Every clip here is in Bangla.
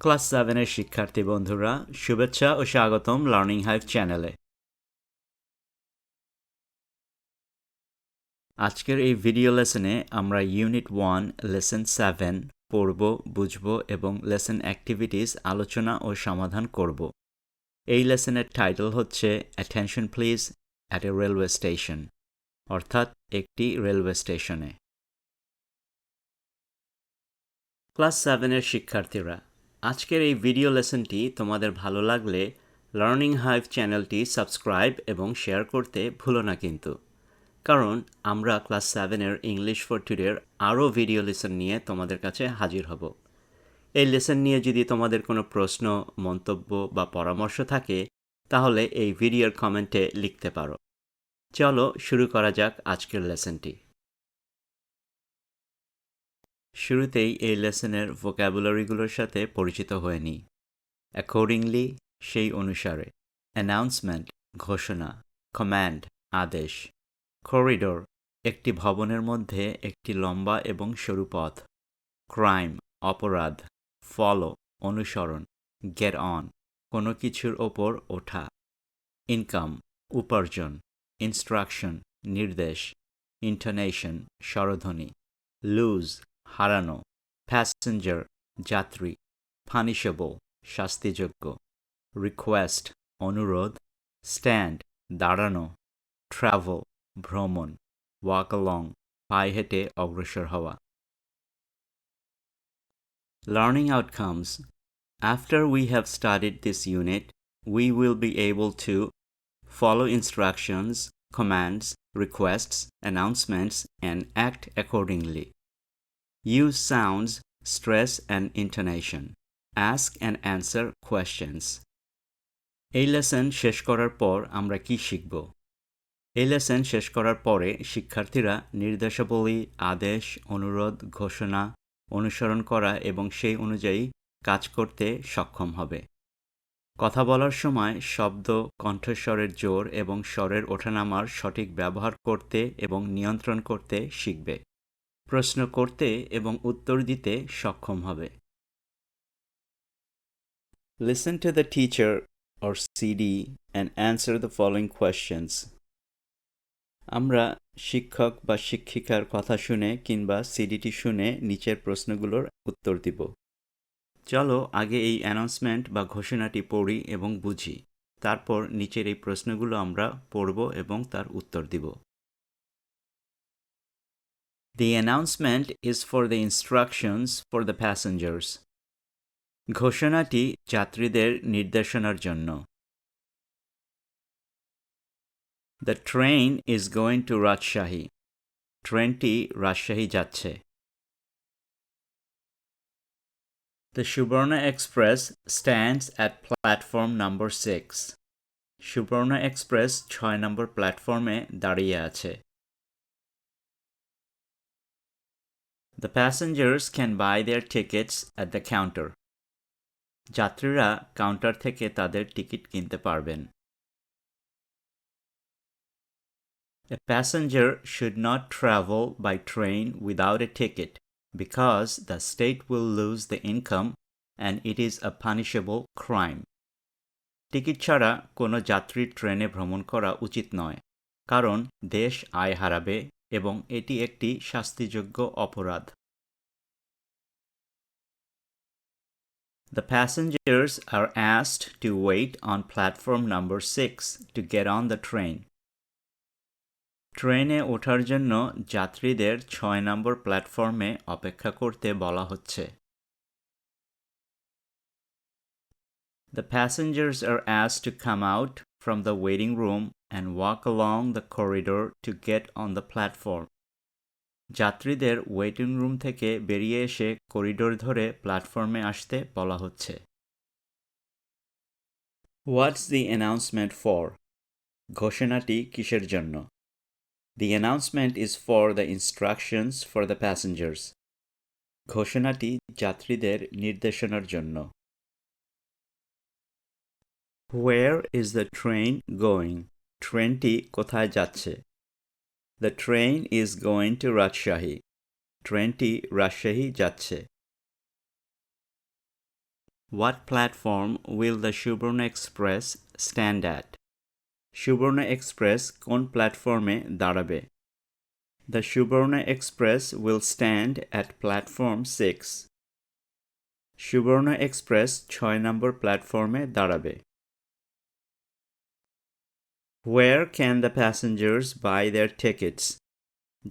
ক্লাস 7 এর শিক্ষার্থী বন্ধুরা, শুভেচ্ছা ও স্বাগতম লার্নিং হাইভ চ্যানেলে। আজকের এই ভিডিও লেসনে আমরা ইউনিট 1 লেসন 7 পড়ব, বুঝব এবং লেসন অ্যাক্টিভিটিস আলোচনা ও সমাধান করব। এই লেসনের টাইটেল হচ্ছে attention please at a railway station, অর্থাৎ একটি রেলওয়ে স্টেশনে। ক্লাস 7 এর শিক্ষার্থীরা, আজকের এই ভিডিও লেসনটি তোমাদের ভালো লাগলে লার্নিং হাইভ চ্যানেলটি সাবস্ক্রাইব এবং শেয়ার করতে ভুলো না কিন্তু, কারণ আমরা ক্লাস 7 এর ইংলিশ ফর টুডের আরও ভিডিও লেসন নিয়ে তোমাদের কাছে হাজির হব। এই লেসন নিয়ে যদি তোমাদের কোনো প্রশ্ন, মন্তব্য বা পরামর্শ থাকে তাহলে এই ভিডিওর কমেন্টে লিখতে পারো। চলো শুরু করা যাক আজকের লেসনটি। শুরুতেই এই লেসনের ভোক্যাবুলারিগুলোর সাথে পরিচিত হয়ে নিই। অ্যাকর্ডিংলি, সেই অনুসারে। অ্যানাউন্সমেন্ট, ঘোষণা। কমান্ড, আদেশ। করিডোর, একটি ভবনের মধ্যে একটি লম্বা এবং সরু পথ। ক্রাইম, অপরাধ। ফলো, অনুসরণ। গেট অন, কোনো কিছুর ওপর ওঠা। ইনকাম, উপার্জন। ইনস্ট্রাকশন, নির্দেশ। ইন্টোনেশন, স্বরধ্বনি। লুজ, হারানো। প্যাসেঞ্জার, যাত্রী। পানিশেবল, শাস্তিযোগ্য। রিকোয়েস্ট, অনুরোধ। স্ট্যান্ড, দাঁড়ানো। ট্রাভেল, ভ্রমণ। ওয়াক অ্যালং, পায়ে হেঁটে অগ্রসর হওয়া। Learning outcomes. After we have studied this unit, we will be able to follow instructions, commands, requests, announcements, and act accordingly. Use sounds, stress, and intonation. Ask and answer questions. এই লেসন শেষ করার পর আমরা কি শিখব? এই লেসন শেষ করার পরে শিক্ষার্থীরা নির্দেশাবলী, আদেশ, অনুরোধ, ঘোষণা অনুসরণ করা এবং সেই অনুযায়ী কাজ করতে সক্ষম হবে। কথা বলার সময় শব্দ, কণ্ঠস্বরের জোর এবং স্বরের ওঠানামার সঠিক ব্যবহার করতে এবং নিয়ন্ত্রণ করতে শিখবে। প্রশ্ন করতে এবং উত্তর দিতে সক্ষম হবে। Listen to the teacher or CD and answer the following questions. আমরা শিক্ষক বা শিক্ষিকার কথা শুনে কিংবা সিডিটি শুনে নিচের প্রশ্নগুলোর উত্তর দিব। চলো আগে এই অ্যানাউন্সমেন্ট বা ঘোষণাটি পড়ি এবং বুঝি, তারপর নিচের এই প্রশ্নগুলো আমরা পড়ব এবং তার উত্তর দিব। The announcement is for the instructions for the passengers. ঘোষণাটি যাত্রীদের নির্দেশনার জন্য। The train is going to Rajshahi. ট্রেনটি রাজশাহী যাচ্ছে। The Subarna Express stands at platform number 6. সুবর্ণ এক্সপ্রেস 6 নম্বর প্ল্যাটফর্মে দাঁড়িয়ে আছে। The passengers can buy their tickets at the counter. যাত্রীরা কাউন্টার থেকে তাদের টিকিট কিনতে পারবেন। A passenger should not travel by train without a ticket because the state will lose the income and it is a punishable crime. Ticket ছাড়া কোনো যাত্রীর ট্রেনে ভ্রমণ করা উচিত নয়, কারণ দেশ আয় হারাবে এবং এটি একটি শাস্তিযোগ্য অপরাধ। The passengers are asked to wait on platform number 6 to get on the train. ট্রেনে ওঠার জন্য যাত্রীদের 6 নম্বর প্ল্যাটফর্মে অপেক্ষা করতে বলা হচ্ছে। The passengers are asked to come out from the waiting room and walk along the corridor to get on the platform. যাত্রীদের ওয়েটিং রুম থেকে বেরিয়ে এসে করিডোর ধরে প্ল্যাটফর্মে আসতে বলা হচ্ছে। What's the announcement for? ঘোষণাটি কিসের জন্য? The announcement is for the instructions for the passengers. ঘোষণাটি যাত্রীদের নির্দেশনার জন্য। Where is the train going? ট্রেনটি কোথায় যাচ্ছে? The train is going to Rajshahi. ট্রেনটি রাজশাহী যাচ্ছে। What platform will the Subarna Express stand at? Subarna Express কোন প্ল্যাটফর্মে দাঁড়াবে? The Subarna Express will stand at platform 6. Subarna Express 6 নম্বর প্ল্যাটফর্মে দাঁড়াবে। Where can the passengers buy their tickets?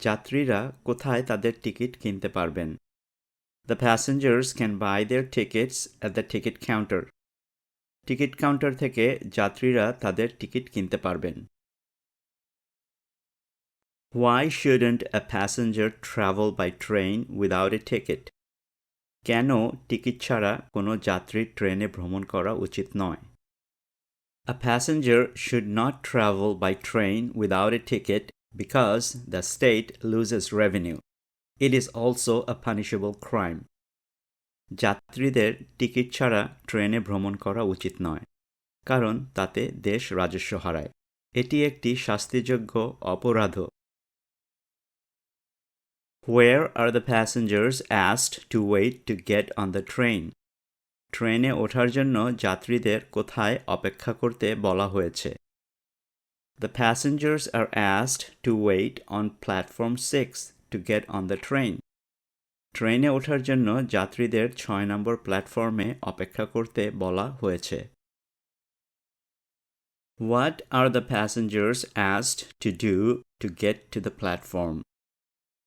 যাত্রীরা কোথায় তাদের টিকিট কিনতে পারবেন? The passengers can buy their tickets at the ticket counter. Ticket counter থেকে যাত্রীরা তাদের টিকিট কিনতে পারবেন। Why shouldn't a passenger travel by train without a ticket? কেন টিকিট ছাড়া কোনো যাত্রীর ট্রেনে ভ্রমণ করা উচিত নয়? A passenger should not travel by train without a ticket because the state loses revenue. It is also a punishable crime. যাত্রীদের টিকিট ছাড়া ট্রেনে ভ্রমণ করা উচিত নয়, কারণ তাতে দেশ রাজস্ব হারায়। এটি একটি শাস্তিযোগ্য অপরাধও। Where are the passengers asked to wait to get on the train? ট্রেনে ওঠার জন্য যাত্রীদের কোথায় অপেক্ষা করতে বলা হয়েছে? The passengers are asked to wait on platform 6 to get on the train. ট্রেনে ওঠার জন্য যাত্রীদের 6 নম্বর প্ল্যাটফর্মে অপেক্ষা করতে বলা হয়েছে। What are the passengers asked to do to get to the platform?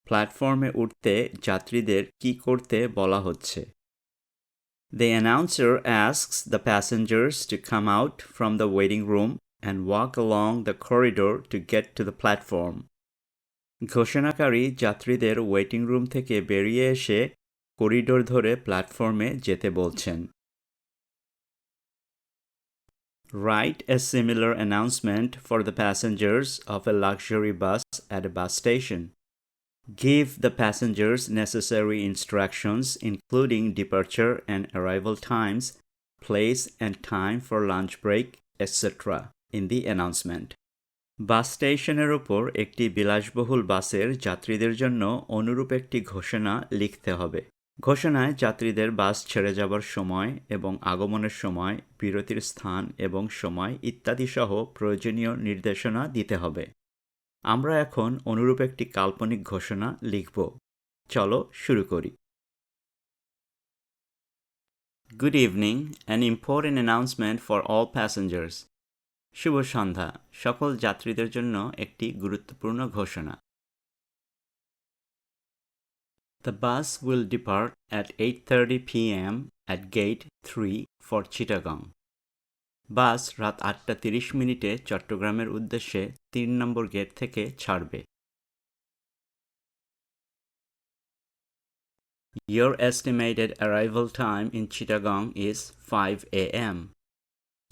প্ল্যাটফর্মে উঠতে যাত্রীদের কি করতে বলা হচ্ছে? The announcer asks the passengers to come out from the waiting room and walk along the corridor to get to the platform. ঘোষণাকারী যাত্রীদের ওয়েটিং রুম থেকে বেরিয়ে এসে করিডোর ধরে প্ল্যাটফর্মে যেতে বলছেন। Write a similar announcement for the passengers of a luxury bus at a bus station. Give the passengers necessary instructions including departure and arrival times, place and time for lunch break, etc. in the announcement. বাস স্টেশনের ওপর একটি বিলাসবহুল বাসের যাত্রীদের জন্য অনুরূপ একটি ঘোষণা লিখতে হবে। ঘোষণায় যাত্রীদের বাস ছেড়ে যাবার সময় এবং আগমনের সময়, বিরতির স্থান এবং সময় ইত্যাদি সহ প্রয়োজনীয় নির্দেশনা দিতে হবে। আমরা এখন অনুরূপ একটি কাল্পনিক ঘোষণা লিখব। চলো শুরু করি। Good evening, an important announcement for all passengers. শুভ সন্ধ্যা, সকল যাত্রীদের জন্য একটি গুরুত্বপূর্ণ ঘোষণা। The bus will depart at 8:30 p.m. at gate 3 for Chittagong. বাস রাত 8:30 চট্টগ্রামের উদ্দেশ্যে 3 নম্বর গেট থেকে ছাড়বে। Your estimated arrival time in Chittagong is 5 a.m.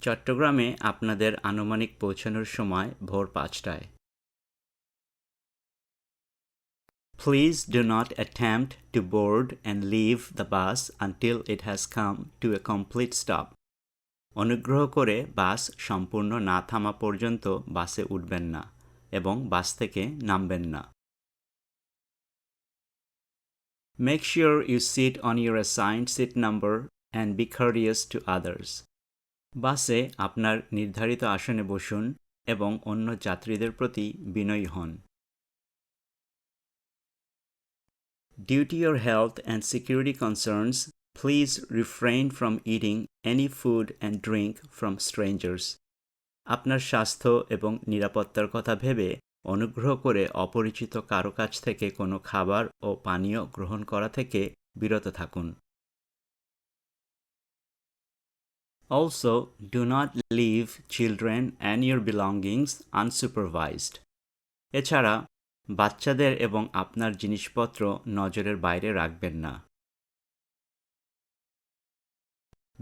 চট্টগ্রামে আপনাদের আনুমানিক পৌঁছানোর সময় ভোর 5টায়। Please do not attempt to board and leave the bus until it has come to a complete stop. অনুগ্রহ করে বাস সম্পূর্ণ না থামা পর্যন্ত বাসে উঠবেন না এবং বাস থেকে নামবেন না। Make sure you sit on your assigned seat number and be courteous to others. বাসে আপনার নির্ধারিত আসনে বসুন এবং অন্য যাত্রীদের প্রতি বিনয়ী হন। Due to your health and security concerns, please refrain from eating any food and drink from strangers. আপনার স্বাস্থ্য এবং নিরাপত্তার কথা ভেবে অনুগ্রহ করে অপরিচিত কারো কাছ থেকে কোনো খাবার ও পানীয় গ্রহণ করা থেকে বিরত থাকুন। Also, do not leave children and your belongings unsupervised. এছাড়া বাচ্চাদের এবং আপনার জিনিসপত্র নজরের বাইরে রাখবেন না।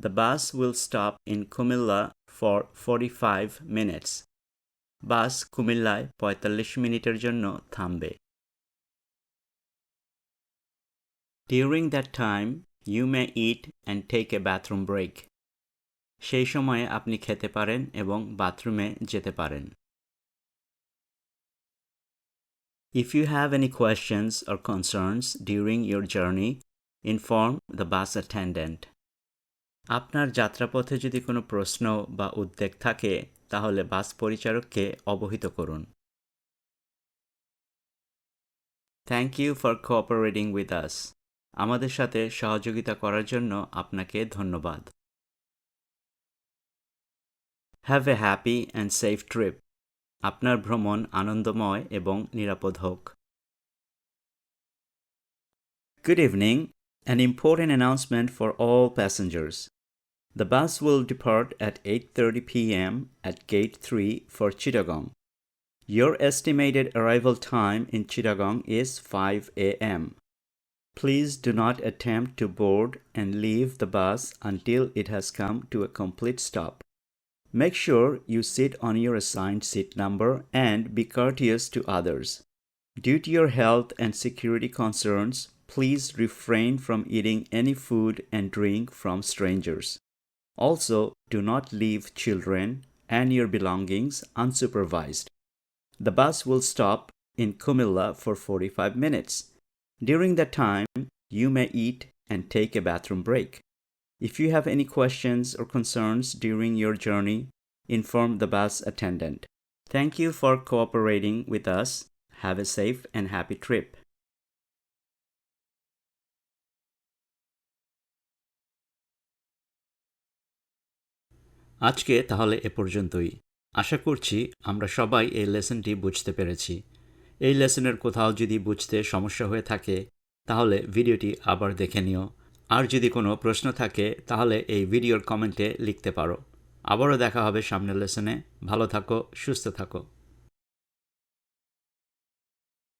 The bus will stop in Kumilla for 45 minutes. বাস কুমিল্লায় 45 মিনিটের জন্য থামবে। During that time, you may eat and take a bathroom break. সেই সময়ে আপনি খেতে পারেন এবং বাথরুমে যেতে পারেন। If you have any questions or concerns during your journey, inform the bus attendant. আপনার যাত্রাপথে যদি কোনো প্রশ্ন বা উদ্বেগ থাকে তাহলে বাস পরিচারককে অবহিত করুন। Thank you for cooperating with us. আমাদের সাথে সহযোগিতা করার জন্য আপনাকে ধন্যবাদ। Have a happy and safe trip. আপনার ভ্রমণ আনন্দময় এবং নিরাপদ হোক। Good evening. An important announcement for all passengers. The bus will depart at 8:30 p.m. at Gate 3 for Chittagong. Your estimated arrival time in Chittagong is 5 a.m. Please do not attempt to board and leave the bus until it has come to a complete stop. Make sure you sit on your assigned seat number and be courteous to others. Due to your health and security concerns, please refrain from eating any food and drink from strangers. Also, do not leave children and your belongings unsupervised. The bus will stop in Kumilla for 45 minutes. During that time, you may eat and take a bathroom break. If you have any questions or concerns during your journey, inform the bus attendant. Thank you for cooperating with us. Have a safe and happy trip. আজকে তাহলে এ পর্যন্তই। আশা করছি আমরা সবাই এই লেসনটি বুঝতে পেরেছি। এই লেসনের কোথাও যদি বুঝতে সমস্যা হয়ে থাকে তাহলে ভিডিওটি আবার দেখে নিও। আর যদি কোনো প্রশ্ন থাকে তাহলে এই ভিডিওর কমেন্টে লিখতে পারো। আবারও দেখা হবে সামনের লেসনে। ভালো থাকো, সুস্থ থাকো।